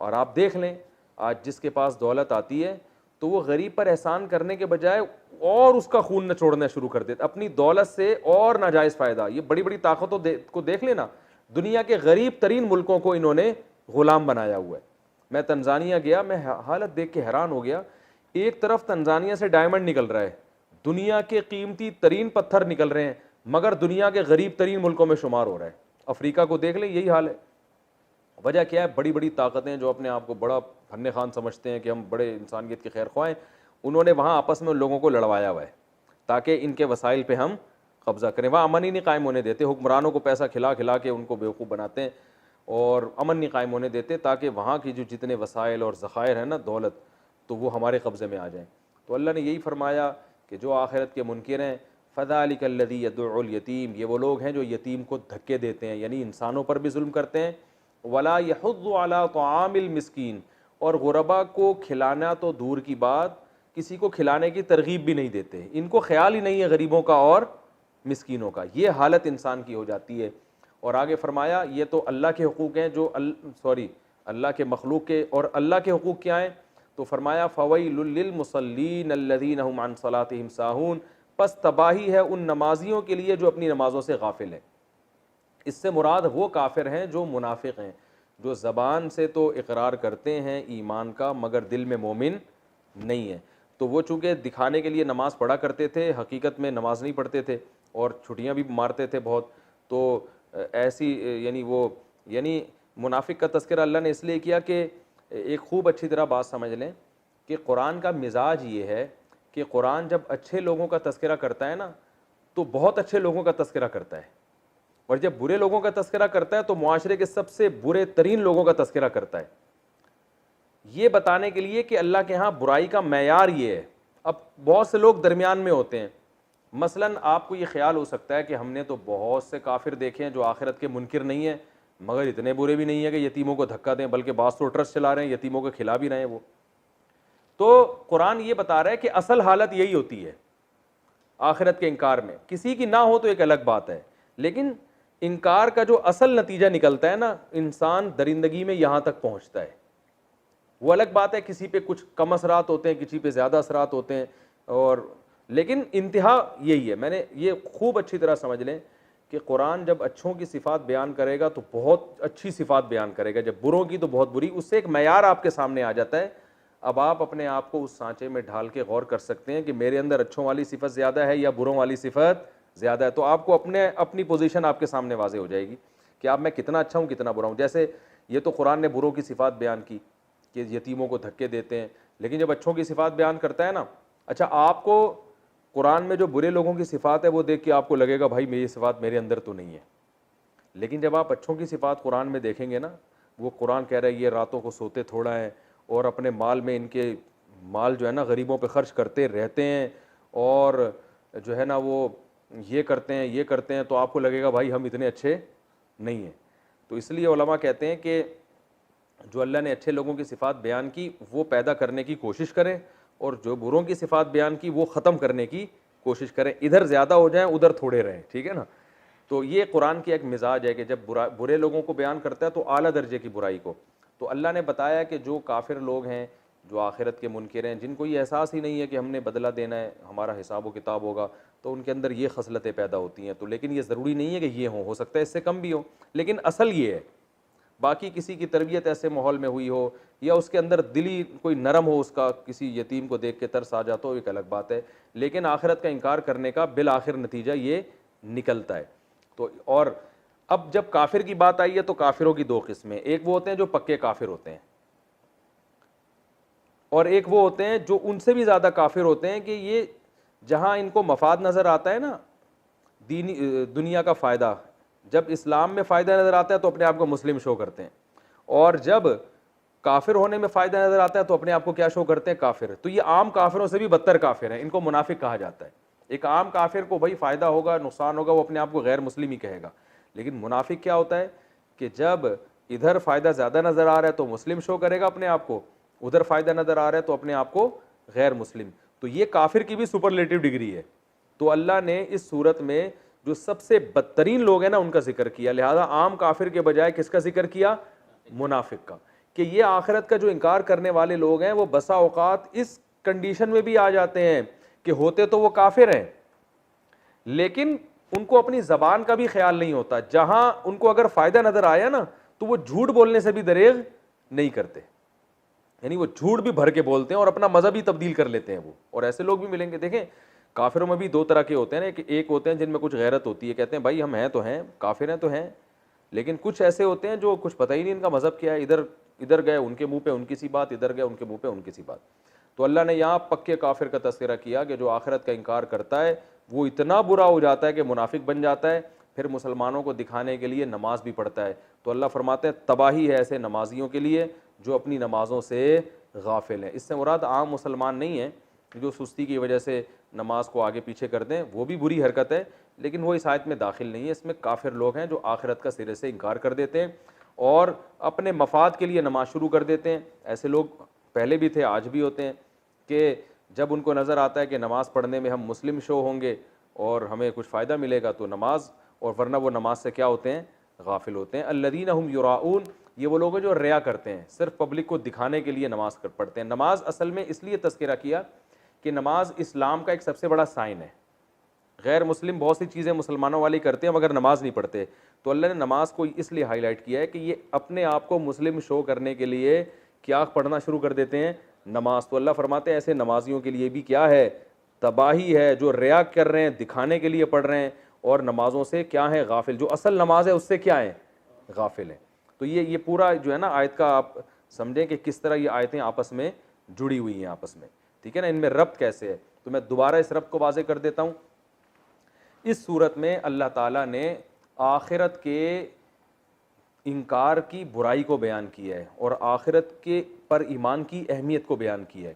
اور آپ دیکھ لیں آج جس کے پاس دولت آتی ہے تو وہ غریب پر احسان کرنے کے بجائے اور اس کا خون نچوڑنا شروع کر دیتا, اپنی دولت سے اور ناجائز فائدہ. یہ بڑی بڑی طاقتوں کو دیکھ لینا, دنیا کے غریب ترین ملکوں کو انہوں نے غلام بنایا ہوا ہے. میں تنزانیہ گیا, میں حالت دیکھ کے حیران ہو گیا. ایک طرف تنزانیہ سے ڈائمنڈ نکل رہا ہے, دنیا کے قیمتی ترین پتھر نکل رہے ہیں, مگر دنیا کے غریب ترین ملکوں میں شمار ہو رہا ہے. افریقہ کو دیکھ لیں یہی حال ہے. وجہ کیا ہے؟ بڑی بڑی طاقتیں جو اپنے آپ کو بڑا فن خوان سمجھتے ہیں کہ ہم بڑے انسانیت کے خیر خواہ ہیں, انہوں نے وہاں آپس میں ان لوگوں کو لڑوایا ہوا ہے تاکہ ان کے وسائل پہ ہم قبضہ کریں. وہاں امن ہی نہیں قائم ہونے دیتے, حکمرانوں کو پیسہ کھلا کھلا کے ان کو بیوقوف بناتے ہیں اور امن نہیں قائم ہونے دیتے تاکہ وہاں کی جو جتنے وسائل اور ذخائر ہیں نا دولت, تو وہ ہمارے قبضے میں آ جائیں. تو اللہ نے یہی فرمایا کہ جو آخرت کے منکر ہیں, فذلک الذی یدع الیتیم, یہ وہ لوگ ہیں جو یتیم کو دھکے دیتے ہیں, یعنی انسانوں پر بھی ظلم کرتے ہیں. ولا یحض علی طعام المسکین, اور غربا کو کھلانا تو دور کی بات, کسی کو کھلانے کی ترغیب بھی نہیں دیتے, ان کو خیال ہی نہیں ہے غریبوں کا اور مسکینوں کا. یہ حالت انسان کی ہو جاتی ہے. اور آگے فرمایا یہ تو اللہ کے حقوق ہیں جو اللہ کے مخلوق کے, اور اللہ کے حقوق کیا ہیں؟ تو فرمایا فویل للمصلین الذین هم عن صلاتهم ساہون, پس تباہی ہے ان نمازیوں کے لیے جو اپنی نمازوں سے غافل ہیں. اس سے مراد وہ کافر ہیں جو منافق ہیں, جو زبان سے تو اقرار کرتے ہیں ایمان کا مگر دل میں مومن نہیں ہے. تو وہ چونکہ دکھانے کے لیے نماز پڑھا کرتے تھے, حقیقت میں نماز نہیں پڑھتے تھے اور چھٹیاں بھی مارتے تھے بہت. تو ایسی یعنی منافق کا تذکرہ اللہ نے اس لیے کیا کہ ایک خوب اچھی طرح بات سمجھ لیں کہ قرآن کا مزاج یہ ہے کہ قرآن جب اچھے لوگوں کا تذکرہ کرتا ہے نا تو بہت اچھے لوگوں کا تذکرہ کرتا ہے, اور جب برے لوگوں کا تذکرہ کرتا ہے تو معاشرے کے سب سے برے ترین لوگوں کا تذکرہ کرتا ہے, یہ بتانے کے لیے کہ اللہ کے ہاں برائی کا معیار یہ ہے. اب بہت سے لوگ درمیان میں ہوتے ہیں, مثلا آپ کو یہ خیال ہو سکتا ہے کہ ہم نے تو بہت سے کافر دیکھے ہیں جو آخرت کے منکر نہیں ہیں مگر اتنے برے بھی نہیں ہیں کہ یتیموں کو دھکا دیں, بلکہ بعض تو ٹرسٹ چلا رہے ہیں, یتیموں کو کھلا بھی رہے ہیں وہ. تو قرآن یہ بتا رہا ہے کہ اصل حالت یہی ہوتی ہے آخرت کے انکار میں. کسی کی نہ ہو تو ایک الگ بات ہے, لیکن انکار کا جو اصل نتیجہ نکلتا ہے نا, انسان درندگی میں یہاں تک پہنچتا ہے. وہ الگ بات ہے کسی پہ کچھ کم اثرات ہوتے ہیں, کسی پہ زیادہ اثرات ہوتے ہیں, اور لیکن انتہا یہی ہے. میں نے یہ خوب اچھی طرح سمجھ لیں کہ قرآن جب اچھوں کی صفات بیان کرے گا تو بہت اچھی صفات بیان کرے گا, جب بروں کی تو بہت بری. اس سے ایک معیار آپ کے سامنے آ جاتا ہے. اب آپ اپنے آپ کو اس سانچے میں ڈھال کے غور کر سکتے ہیں کہ میرے اندر اچھوں والی صفت زیادہ ہے یا بروں والی صفت زیادہ ہے. تو آپ کو اپنی پوزیشن آپ کے سامنے واضح ہو جائے گی کہ آپ میں کتنا اچھا ہوں کتنا برا ہوں. جیسے یہ تو قرآن نے بروں کی صفات بیان کی کہ یتیموں کو دھکے دیتے ہیں, لیکن جب اچھوں کی صفات بیان کرتا ہے نا, اچھا آپ کو قرآن میں جو برے لوگوں کی صفات ہے وہ دیکھ کے آپ کو لگے گا بھائی میری صفات میرے اندر تو نہیں ہے, لیکن جب آپ اچھوں کی صفات قرآن میں دیکھیں گے نا, وہ قرآن کہہ رہا ہے یہ راتوں کو سوتے تھوڑا ہیں اور اپنے مال میں ان کے مال جو ہے نا غریبوں پہ خرچ کرتے رہتے ہیں, اور جو ہے نا وہ یہ کرتے ہیں, تو آپ کو لگے گا بھائی ہم اتنے اچھے نہیں ہیں. تو اس لیے علماء کہتے ہیں کہ جو اللہ نے اچھے لوگوں کی صفات بیان کی وہ پیدا کرنے کی کوشش کریں, اور جو بروں کی صفات بیان کی وہ ختم کرنے کی کوشش کریں, ادھر زیادہ ہو جائیں ادھر تھوڑے رہیں, ٹھیک ہے نا. تو یہ قرآن کی ایک مزاج ہے کہ جب برے لوگوں کو بیان کرتا ہے تو اعلیٰ درجے کی برائی کو. تو اللہ نے بتایا کہ جو کافر لوگ ہیں, جو آخرت کے منکر ہیں, جن کو یہ احساس ہی نہیں ہے کہ ہم نے بدلہ دینا ہے, ہمارا حساب و کتاب ہوگا, تو ان کے اندر یہ خصلتیں پیدا ہوتی ہیں. تو لیکن یہ ضروری نہیں ہے کہ یہ ہو سکتا ہے اس سے کم بھی ہو, لیکن اصل یہ ہے. باقی کسی کی تربیت ایسے ماحول میں ہوئی ہو یا اس کے اندر دلی کوئی نرم ہو, اس کا کسی یتیم کو دیکھ کے ترس آ جاتا ہو, ایک الگ بات ہے, لیکن آخرت کا انکار کرنے کا بالآخر نتیجہ یہ نکلتا ہے. تو اور اب جب کافر کی بات آئی ہے تو کافروں کی دو قسمیں, ایک وہ ہوتے ہیں جو پکے کافر ہوتے ہیں, اور ایک وہ ہوتے ہیں جو ان سے بھی زیادہ کافر ہوتے ہیں کہ یہ جہاں ان کو مفاد نظر آتا ہے نا, دنیا کا فائدہ, جب اسلام میں فائدہ نظر آتا ہے تو اپنے آپ کو مسلم شو کرتے ہیں, اور جب کافر ہونے میں فائدہ نظر آتا ہے تو اپنے آپ کو کیا شو کرتے ہیں؟ کافر. تو یہ عام کافروں سے بھی بدتر کافر ہیں, ان کو منافق کہا جاتا ہے. ایک عام کافر کو بھائی فائدہ ہوگا نقصان ہوگا وہ اپنے آپ کو غیر مسلم ہی کہے گا, لیکن منافق کیا ہوتا ہے کہ جب ادھر فائدہ زیادہ نظر آ رہا ہے تو مسلم شو کرے گا اپنے آپ کو, ادھر فائدہ نظر آ رہا ہے تو اپنے آپ کو غیر مسلم. تو یہ کافر کی بھی سپرلیٹو ڈگری ہے. تو اللہ نے اس صورت میں جو سب سے بدترین لوگ ہیں نا ان کا ذکر کیا, لہذا عام کافر کے بجائے کس کا ذکر کیا؟ منافق کا. کہ یہ آخرت کا جو انکار کرنے والے لوگ ہیں وہ بسا اوقات اس کنڈیشن میں بھی آ جاتے ہیں کہ ہوتے تو وہ کافر ہیں لیکن ان کو اپنی زبان کا بھی خیال نہیں ہوتا, جہاں ان کو اگر فائدہ نظر آیا نا تو وہ جھوٹ بولنے سے بھی دریغ نہیں کرتے, یعنی وہ جھوٹ بھی بھر کے بولتے ہیں اور اپنا مذہب ہی تبدیل کر لیتے ہیں وہ. اور ایسے لوگ بھی ملیں گے. دیکھیں کافروں میں بھی دو طرح کے ہوتے ہیں نا, ایک ہوتے ہیں جن میں کچھ غیرت ہوتی ہے, کہتے ہیں بھائی ہم ہیں تو ہیں, کافر ہیں تو ہیں, لیکن کچھ ایسے ہوتے ہیں جو کچھ پتہ ہی نہیں ان کا مذہب کیا ہے, ادھر گئے ان کے منہ پہ ان کی سی بات, ادھر گئے ان کے منہ پہ ان کی سی بات. تو اللہ نے یہاں پکے کافر کا تذکرہ کیا کہ جو آخرت کا انکار کرتا ہے وہ اتنا برا ہو جاتا ہے کہ منافق بن جاتا ہے، پھر مسلمانوں کو دکھانے کے لیے نماز بھی پڑھتا ہے۔ تو اللہ فرماتے ہیں تباہی ہے ایسے نمازیوں کے لیے جو اپنی نمازوں سے غافل ہیں۔ اس سے مراد عام مسلمان نہیں ہیں جو سستی کی وجہ سے نماز کو آگے پیچھے کر دیں، وہ بھی بری حرکت ہے، لیکن وہ اس آیت میں داخل نہیں ہے۔ اس میں کافر لوگ ہیں جو آخرت کا سرے سے انکار کر دیتے ہیں اور اپنے مفاد کے لیے نماز شروع کر دیتے ہیں۔ ایسے لوگ پہلے بھی تھے، آج بھی ہوتے ہیں کہ جب ان کو نظر آتا ہے کہ نماز پڑھنے میں ہم مسلم شو ہوں گے اور ہمیں کچھ فائدہ ملے گا تو نماز، اور ورنہ وہ نماز سے کیا ہوتے ہیں؟ غافل ہوتے ہیں۔ الذین هم یراؤون، یہ وہ لوگ ہیں جو ریا کرتے ہیں، صرف پبلک کو دکھانے کے لیے نماز پڑھتے ہیں۔ نماز اصل میں اس لیے تذکرہ کیا کہ نماز اسلام کا ایک سب سے بڑا سائن ہے۔ غیر مسلم بہت سی چیزیں مسلمانوں والی کرتے ہیں مگر نماز نہیں پڑھتے، تو اللہ نے نماز کو اس لیے ہائی لائٹ کیا ہے کہ یہ اپنے آپ کو مسلم شو کرنے کے لیے کیا پڑھنا شروع کر دیتے ہیں؟ نماز۔ تو اللہ فرماتے ہیں ایسے نمازیوں کے لیے بھی کیا ہے؟ تباہی ہے، جو ریا کر رہے ہیں، دکھانے کے لیے پڑھ رہے ہیں اور نمازوں سے کیا ہے؟ غافل۔ جو اصل نماز ہے اس سے کیا ہے؟ غافل ہیں۔ تو یہ پورا جو ہے نا آیت کا آپ سمجھیں کہ کس طرح یہ آیتیں آپس میں جڑی ہوئی ہیں آپس میں، ٹھیک ہے نا، ان میں ربط کیسے ہے۔ تو میں دوبارہ اس ربط کو واضح کر دیتا ہوں۔ اس صورت میں اللہ تعالیٰ نے آخرت کے انکار کی برائی کو بیان کیا ہے اور آخرت کے پر ایمان کی اہمیت کو بیان کیا ہے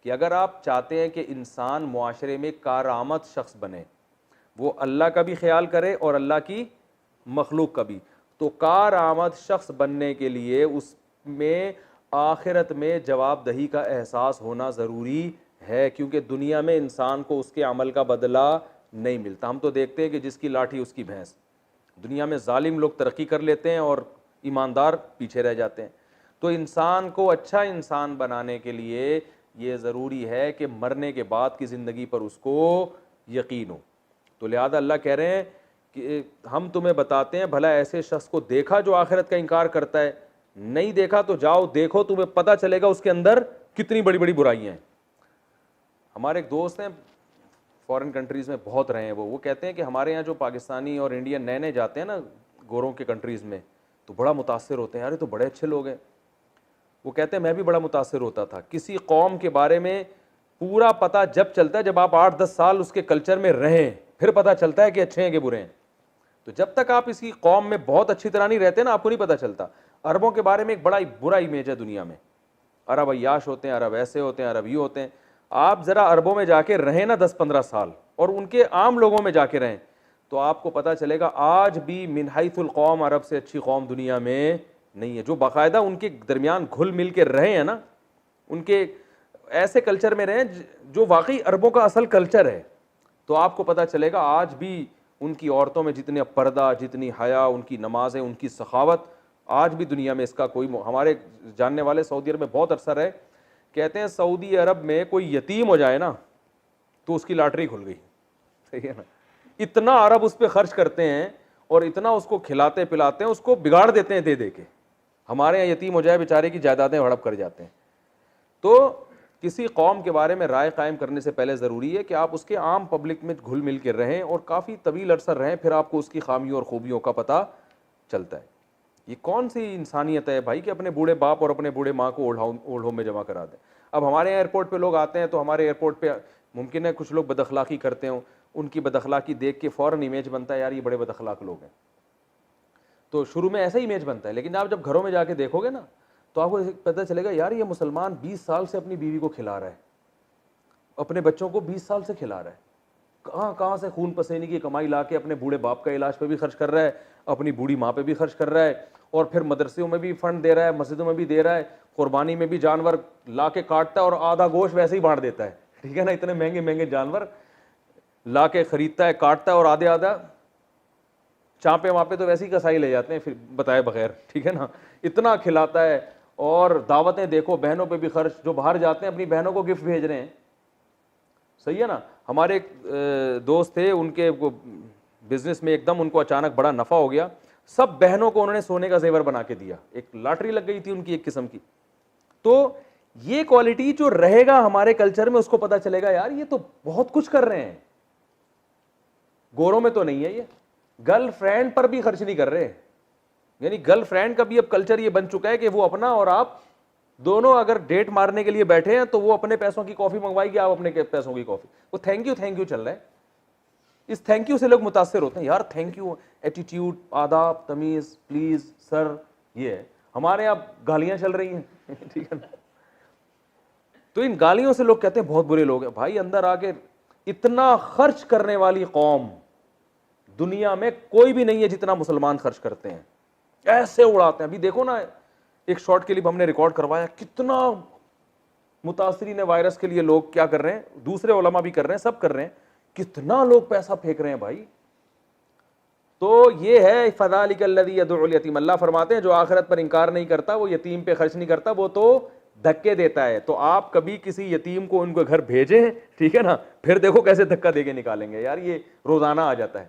کہ اگر آپ چاہتے ہیں کہ انسان معاشرے میں کارآمد شخص بنے، وہ اللہ کا بھی خیال کرے اور اللہ کی مخلوق کا بھی، تو کارآمد شخص بننے کے لیے اس میں آخرت میں جواب دہی کا احساس ہونا ضروری ہے، کیونکہ دنیا میں انسان کو اس کے عمل کا بدلہ نہیں ملتا۔ ہم تو دیکھتے ہیں کہ جس کی لاٹھی اس کی بھینس، دنیا میں ظالم لوگ ترقی کر لیتے ہیں اور ایماندار پیچھے رہ جاتے ہیں۔ تو انسان کو اچھا انسان بنانے کے لیے یہ ضروری ہے کہ مرنے کے بعد کی زندگی پر اس کو یقین ہو۔ تو لہذا اللہ کہہ رہے ہیں کہ ہم تمہیں بتاتے ہیں بھلا ایسے شخص کو دیکھا جو آخرت کا انکار کرتا ہے؟ نہیں دیکھا تو جاؤ دیکھو، تمہیں پتہ چلے گا اس کے اندر کتنی بڑی بڑی برائیاں ہیں۔ ہمارے ایک دوست ہیں فورن کنٹریز میں بہت رہے ہیں، وہ کہتے ہیں کہ ہمارے یہاں جو پاکستانی اور انڈین نئے نئے جاتے ہیں نا گوروں کے کنٹریز میں تو بڑا متاثر ہوتے ہیں، یار یہ تو بڑے اچھے لوگ ہیں۔ وہ کہتے ہیں میں بھی بڑا متاثر ہوتا تھا۔ کسی قوم کے بارے میں پورا پتہ جب چلتا ہے جب آپ 8-10 سال اس کے کلچر میں رہیں، پھر پتہ چلتا ہے کہ اچھے ہیں کہ برے ہیں۔ تو جب تک آپ اسی قوم میں بہت اچھی طرح نہیں رہتے نا آپ کو نہیں پتہ چلتا۔ عربوں کے بارے میں ایک بڑا برا امیج ہے دنیا میں، عرب عیاش ہوتے ہیں، عرب ایسے ہوتے ہیں، عرب یہ ہوتے ہیں۔ آپ ذرا عربوں میں جا کے رہیں نا 10-15 سال اور ان کے عام لوگوں میں جا کے رہیں تو آپ کو پتہ چلے گا آج بھی من حیث القوم عرب سے اچھی قوم دنیا میں نہیں ہے، جو باقاعدہ ان کے درمیان گھل مل کے رہے ہیں نا، ان کے ایسے کلچر میں رہیں جو واقعی عربوں کا اصل کلچر ہے، تو آپ کو پتہ چلے گا آج بھی ان کی عورتوں میں جتنے پردہ، جتنی حیا، ان کی نمازیں، ان کی سخاوت، آج بھی دنیا میں اس کا کوئی ہمارے جاننے والے سعودی عرب میں بہت عرصہ رہے، کہتے ہیں سعودی عرب میں کوئی یتیم ہو جائے نا تو اس کی لاٹری کھل گئی، صحیح ہے نا، اتنا عرب اس پہ خرچ کرتے ہیں اور اتنا اس کو کھلاتے پلاتے ہیں، اس کو بگاڑ دیتے ہیں دے دے کے۔ ہمارے یہاں یتیم ہو جائے بیچارے کی جائیدادیں ہڑپ کر جاتے ہیں۔ تو کسی قوم کے بارے میں رائے قائم کرنے سے پہلے ضروری ہے کہ آپ اس کے عام پبلک میں گھل مل کے رہیں اور کافی طویل عرصہ رہیں، پھر آپ کو اس کی خامیوں اور خوبیوں کا پتہ چلتا ہے۔ یہ کون سی انسانیت ہے بھائی کہ اپنے بوڑھے باپ اور اپنے بوڑھے ماں کو اولڈ ہوم میں جمع کرا دیں۔ اب ہمارے یہاں ایئرپورٹ پہ لوگ آتے ہیں تو ہمارے ایئرپورٹ پہ ممکن ہے کچھ لوگ بد اخلاقی کرتے ہوں، ان کی بد اخلاقی دیکھ کے فوراً امیج بنتا ہے یار یہ بڑے بد اخلاق لوگ ہیں، تو شروع میں ایسا ہی امیج بنتا ہے، لیکن آپ جب گھروں میں جا کے دیکھو گے نا تو آپ کو پتہ چلے گا یار یہ مسلمان 20 سال سے اپنی بیوی کو کھلا رہا ہے، اپنے بچوں کو 20 سال سے کھلا رہا ہے، کہاں سے خون پسینے کی کمائی لا کے اپنے بوڑھے باپ کا علاج پہ بھی خرچ کر رہا ہے، اپنی بوڑھی ماں پہ بھی خرچ کر رہا ہے، اور پھر مدرسوں میں بھی فنڈ دے رہا ہے، مسجدوں میں بھی دے رہا ہے، قربانی میں بھی جانور لا کے کاٹتا ہے اور آدھا گوشت ویسے ہی بانٹ دیتا ہے، ٹھیک ہے نا، اتنے مہنگے مہنگے جانور لا کے خریدتا ہے، کاٹتا ہے اور آدھا چانپے وہاں تو ویسے ہی کسائی لے جاتے ہیں پھر بتائے بغیر، ٹھیک ہے نا، اتنا کھلاتا ہے۔ اور دعوتیں دیکھو، بہنوں پہ بھی خرچ، جو باہر جاتے ہیں اپنی بہنوں کو گفٹ بھیج رہے ہیں، صحیح ہے نا۔ ہمارے ایک دوست تھے، ان کے بزنس میں ایک دم ان کو اچانک بڑا نفع ہو گیا، سب بہنوں کو انہوں نے سونے کا زیور بنا کے دیا، ایک لاٹری لگ گئی تھی ان کی ایک قسم کی۔ تو یہ کوالٹی جو رہے گا ہمارے کلچر میں، اس کو پتا چلے گا یار یہ تو بہت کچھ کر رہے ہیں، گوروں میں تو نہیں ہے، یہ گرل فرینڈ پر بھی خرچ نہیں کر رہے، یعنی گرل فرینڈ کا بھی اب کلچر یہ بن چکا ہے کہ وہ اپنا اور آپ دونوں اگر ڈیٹ مارنے کے لیے بیٹھے ہیں تو وہ اپنے پیسوں کی کافی منگوائے گی, آپ اپنے پیسوں کی کافی. وہ تھینک یو چل رہا ہے. اس تھینک یو سے لوگ متاثر ہوتے ہیں, یار تھینک یو, ایٹیٹیوڈ, آداب, تمیز, پلیز, سر, یہ ہے. ہمارے یہاں گالیاں چل رہی ہیں ٹھیک ہے نا, تو ان گالیوں سے لوگ کہتے ہیں بہت برے لوگ ہیں. بھائی اندر آ کے اتنا خرچ کرنے والی قوم دنیا میں کوئی بھی نہیں ہے جتنا مسلمان خرچ کرتے ہیں, ایسے اڑاتے ہیں. ابھی دیکھو نا, ایک شارٹ کلپ ہم نے ریکارڈ کروایا, کتنا متاثرین وائرس کے لیے لوگ کیا کر رہے ہیں, دوسرے علماء بھی کر رہے ہیں, سب کر رہے ہیں, کتنا لوگ پیسہ پھینک رہے ہیں بھائی. تو یہ ہے فذالک الذی یدعو الیتیم. اللہ فرماتے ہیں جو آخرت پر انکار نہیں کرتا وہ یتیم پہ خرچ نہیں کرتا, وہ تو دھکے دیتا ہے. تو آپ کبھی کسی یتیم کو ان کے گھر بھیجیں, ٹھیک ہے نا, پھر دیکھو کیسے دھکا دے کے نکالیں گے. یار یہ روزانہ آ جاتا ہے.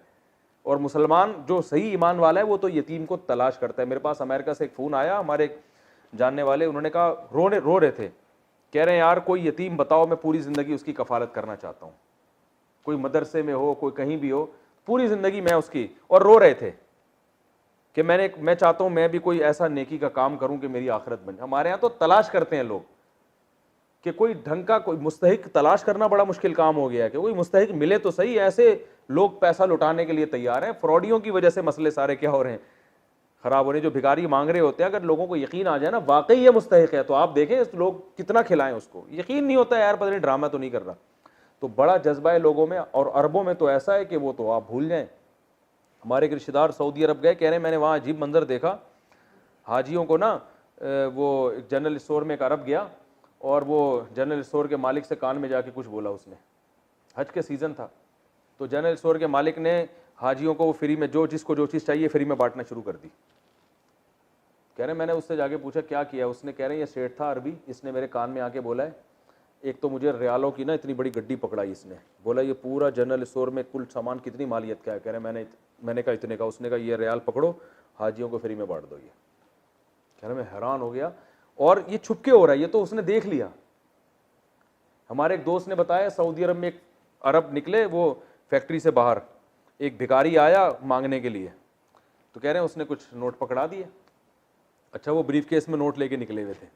اور مسلمان جو صحیح ایمان والا ہے وہ تو یتیم کو تلاش کرتا ہے. میرے پاس امریکہ سے ایک فون آیا, ہمارے ایک جاننے والے, انہوں نے کہا رو رہے تھے, کہہ رہے ہیں یار کوئی یتیم بتاؤ, میں پوری زندگی اس کی کفالت کرنا چاہتا ہوں, کوئی مدرسے میں ہو, کوئی کہیں بھی ہو, پوری زندگی میں اس کی. اور رو رہے تھے کہ میں چاہتا ہوں میں بھی کوئی ایسا نیکی کا کام کروں کہ میری آخرت بن جائے. ہمارے یہاں تو تلاش کرتے ہیں لوگ کہ کوئی ڈھنگ کا کوئی مستحق تلاش کرنا بڑا مشکل کام ہو گیا ہے, کہ کوئی مستحق ملے تو صحیح. ایسے لوگ پیسہ لٹانے کے لیے تیار ہیں. فراڈیوں کی وجہ سے مسئلے سارے کیا ہو رہے ہیں, خراب ہو رہے ہیں. جو بھکاری مانگ رہے ہوتے ہیں, اگر لوگوں کو یقین آ جائے نا واقعی یہ مستحق ہے, تو آپ دیکھیں لوگ کتنا کھلائیں اس کو. یقین نہیں ہوتا ہے یار پتہ نہیں ڈرامہ تو نہیں کر رہا. تو بڑا جذبہ ہے لوگوں میں, اور عربوں میں تو ایسا ہے کہ وہ تو آپ بھول جائیں. ہمارے ایک رشتے دار سعودی عرب گئے, کہہ رہے ہیں میں نے وہاں عجیب منظر دیکھا. حاجیوں کو نا وہ ایک جنرل اسٹور میں ایک عرب گیا, اور وہ جنرل اسٹور کے مالک سے کان میں جا کے کچھ بولا اس نے. حج کے سیزن تھا, تو جنرل اسٹور کے مالک نے حاجیوں کو وہ فری میں جس کو جو چیز چاہیے فری میں بانٹنا شروع کر دی. کہہ رہے ہیں میں نے اس سے جا کے پوچھا کیا کیا, اس نے کہہ رہے ہیں یہ سیٹ تھا عربی, اس نے میرے کان میں آ کے بولا ہے, ایک تو مجھے ریالوں کی نا اتنی بڑی گڈی پکڑائی اس نے, بولا یہ پورا جنرل اسٹور میں کل سامان کتنی مالیت کا ہے. کہہ رہے ہیں میں نے کہا اتنے کا. اس نے کہا یہ ریال پکڑو, حاجیوں کو فری میں بانٹ دو. یہ کہہ رہے میں حیران ہو گیا, اور یہ چھپ کے ہو رہا ہے, یہ تو اس نے دیکھ لیا. ہمارے ایک دوست نے بتایا سعودی عرب میں ایک عرب نکلے وہ فیکٹری سے باہر, ایک بھکاری آیا مانگنے کے لیے, تو کہہ رہے ہیں اس نے کچھ نوٹ پکڑا دیے. اچھا وہ بریف کیس میں نوٹ لے کے نکلے ہوئے تھے.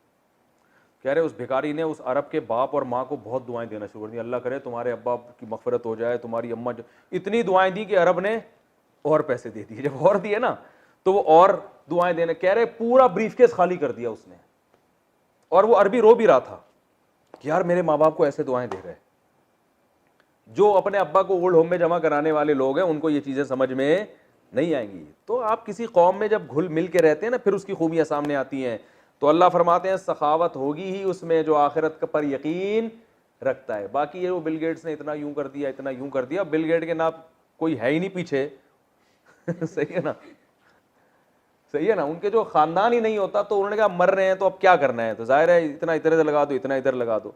کہہ رہے اس بھکاری نے اس عرب کے باپ اور ماں کو بہت دعائیں دینا شروع کر دی, اللہ کرے تمہارے ابا کی مغفرت ہو جائے, تمہاری اماں اتنی دعائیں دی کہ عرب نے اور پیسے دے دیے. جب اور دیے نا تو وہ اور دعائیں دینے, کہہ رہے پورا بریف کیس خالی کر دیا اس نے. اور وہ عربی رو بھی رہا تھا کہ یار میرے ماں باپ کو ایسے دعائیں دے رہے. جو اپنے ابا کو اولڈ ہوم میں جمع کرانے والے لوگ ہیں ان کو یہ چیزیں سمجھ میں نہیں آئیں گی. تو آپ کسی قوم میں جب گھل مل کے رہتے ہیں نا, پھر اس کی خوبیاں سامنے آتی ہیں. تو اللہ فرماتے ہیں سخاوت ہوگی ہی اس میں جو آخرت پر یقین رکھتا ہے. باقی یہ وہ بل گیٹس نے اتنا یوں کر دیا, اتنا یوں کر دیا. بل گیٹ کے نا کوئی ہے ہی نہیں پیچھے صحیح ہے نا, صحیح ہے نا, ان کے جو خاندان ہی نہیں ہوتا تو انہوں نے کہا مر رہے ہیں تو اب کیا کرنا ہے, تو ظاہر ہے اتنا ادھر لگا دو, اتنا ادھر لگا دو.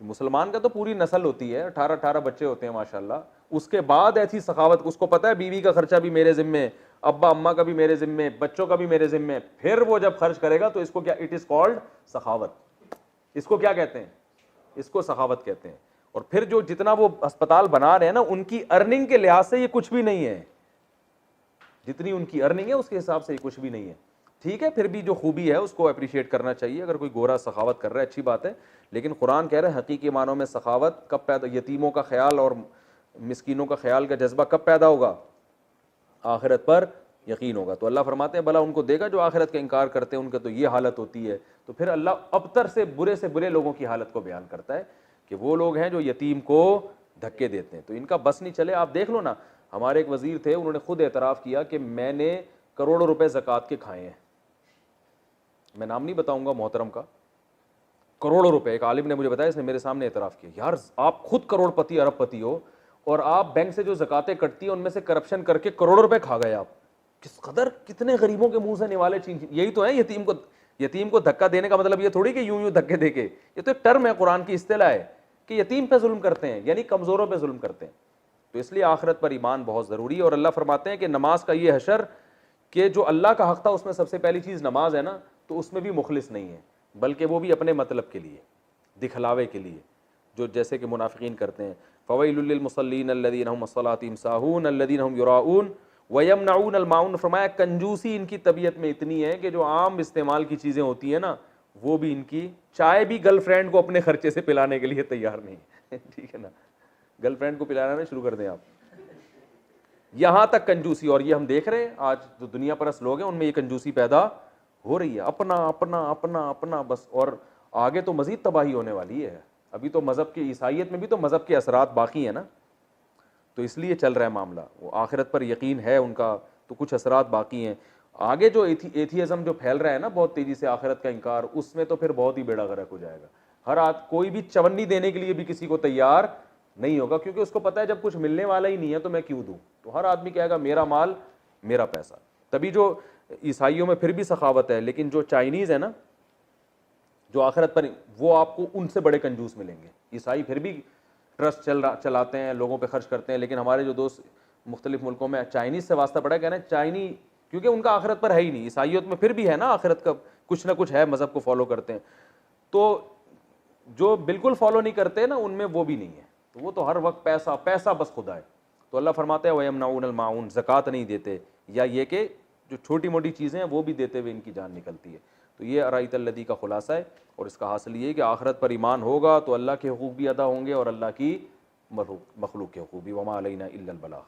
مسلمان کا تو پوری نسل ہوتی ہے, 18 بچے ہوتے ہیں ماشاءاللہ. اس کے بعد ایسی سخاوت, اس کو پتہ ہے بیوی کا خرچہ بھی میرے ذمے, ابا اماں کا بھی میرے ذمے, بچوں کا بھی میرے ذمے. پھر وہ جب خرچ کرے گا تو اس کو کیا, اٹ از کالڈ سخاوت. اس کو کیا کہتے ہیں, اس کو سخاوت کہتے ہیں. اور پھر جو جتنا وہ اسپتال بنا رہے ہیں نا, ان کی ارننگ کے لحاظ سے یہ کچھ بھی نہیں ہے. جتنی ان کی ارننگ ہے اس کے حساب سے یہ کچھ بھی نہیں ہے. ٹھیک ہے, پھر بھی جو خوبی ہے اس کو اپریشیٹ کرنا چاہیے. اگر کوئی گورا سخاوت کر رہا ہے اچھی بات ہے, لیکن قرآن کہہ رہا ہے حقیقی معنوں میں سخاوت کب پیدا, یتیموں کا خیال اور مسکینوں کا خیال کا جذبہ کب پیدا ہوگا, آخرت پر یقین ہوگا. تو اللہ فرماتے ہیں بھلا ان کو دے گا جو آخرت کا انکار کرتے ہیں, ان کا تو یہ حالت ہوتی ہے. تو پھر اللہ ابتر سے برے لوگوں کی حالت کو بیان کرتا ہے کہ وہ لوگ ہیں جو یتیم کو دھکے دیتے ہیں. تو ان کا بس نہیں چلے. آپ دیکھ لو نا, ہمارے ایک وزیر تھے, انہوں نے خود اعتراف کیا کہ میں نے کروڑوں روپے زکوٰۃ کے کھائے ہیں. میں نام نہیں بتاؤں گا محترم کا, کروڑوں روپے. ایک عالم نے مجھے بتایا, اس نے میرے سامنے اعتراف کیا, یار آپ خود کروڑ پتی ارب پتی ہو, اور آپ بینک سے جو زکاتیں کٹتی ہیں ان میں سے کرپشن کر کے کروڑوں روپے کھا گئے. آپ کس قدر, کتنے غریبوں کے منہ سے نوالے چھین. یہی تو ہے یتیم کو دھکا دینے کا مطلب یہ تھوڑی کہ یوں دھکے دے کے, یہ تو ایک ٹرم ہے, قرآن کی اصطلاح ہے کہ یتیم پہ ظلم کرتے ہیں, یعنی کمزوروں پہ ظلم کرتے ہیں. تو اس لیے آخرت پر ایمان بہت ضروری ہے. اور اللہ فرماتے ہیں کہ نماز کا یہ حشر کہ جو اللہ کا حق تھا اس میں سب سے پہلی چیز نماز ہے نا, تو اس میں بھی مخلص نہیں ہے, بلکہ وہ بھی اپنے مطلب کے لیے, دکھلاوے کے لیے, جو جیسے کہ منافقین کرتے ہیں. فویل للمصلین الذین هم عن صلاتهم ساہون الذین هم یراؤون ویمنعون الماعون. فرمایا کنجوسی ان کی طبیعت میں اتنی ہے کہ جو عام استعمال کی چیزیں ہوتی ہیں نا وہ بھی ان کی چائے بھی گرل فرینڈ کو اپنے خرچے سے پلانے کے لیے تیار نہیں ہے ٹھیک ہے نا, گرل فرینڈ کو پلانا شروع کر دیں آپ. یہاں تک کنجوسی, اور یہ ہم دیکھ رہے ہیں آج جو دنیا پرست لوگ ہیں ان میں یہ کنجوسی پیدا ہو رہی ہے, اپنا اپنا اپنا اپنا بس. اور آگے تو مزید تباہی ہونے والی ہے. ابھی تو مذہب کی عیسائیت میں بھی تو مذہب کے اثرات باقی ہیں نا, تو اس لیے چل رہا ہے معاملہ. وہ آخرت پر یقین ہے ان کا, تو کچھ اثرات باقی ہیں. آگے جو ایتھیزم جو پھیل رہا ہے نا بہت تیزی سے, آخرت کا انکار, اس میں تو پھر بہت ہی بیڑا غرق ہو جائے گا. ہر کوئی بھی چونی دینے کے لیے بھی کسی کو تیار نہیں ہوگا, کیونکہ اس کو پتا ہے جب کچھ ملنے والا ہی نہیں ہے تو میں کیوں دوں. تو ہر آدمی کہے گا میرا مال میرا پیسہ. تبھی جو عیسائیوں میں پھر بھی سخاوت ہے, لیکن جو چائنیز ہے نا جو آخرت پر, وہ آپ کو ان سے بڑے کنجوس ملیں گے. عیسائی پھر بھی ٹرسٹ چلاتے ہیں, لوگوں پہ خرچ کرتے ہیں, لیکن ہمارے جو دوست مختلف ملکوں میں چائنیز سے واسطہ پڑا, کہنا چائنی, کیونکہ ان کا آخرت پر ہے ہی نہیں. عیسائیت میں پھر بھی ہے نا آخرت کا کچھ نہ کچھ ہے, مذہب کو فالو کرتے ہیں. تو جو بالکل فالو نہیں کرتے نا ان میں وہ بھی نہیں ہے, تو وہ تو ہر وقت پیسہ پیسہ بس خدا ہے. تو اللہ فرماتا ہے وَيَمْنَعُونَ الْمَاعُونَ, زکوٰۃ نہیں دیتے, یا یہ کہ جو چھوٹی موٹی چیزیں ہیں وہ بھی دیتے ہوئے ان کی جان نکلتی ہے. تو یہ ارائیت الذی کا خلاصہ ہے, اور اس کا حاصل یہ ہے کہ آخرت پر ایمان ہوگا تو اللہ کے حقوق بھی ادا ہوں گے اور اللہ کی مخلوق کے حقوق بھی. وما علینا الا البلاغ.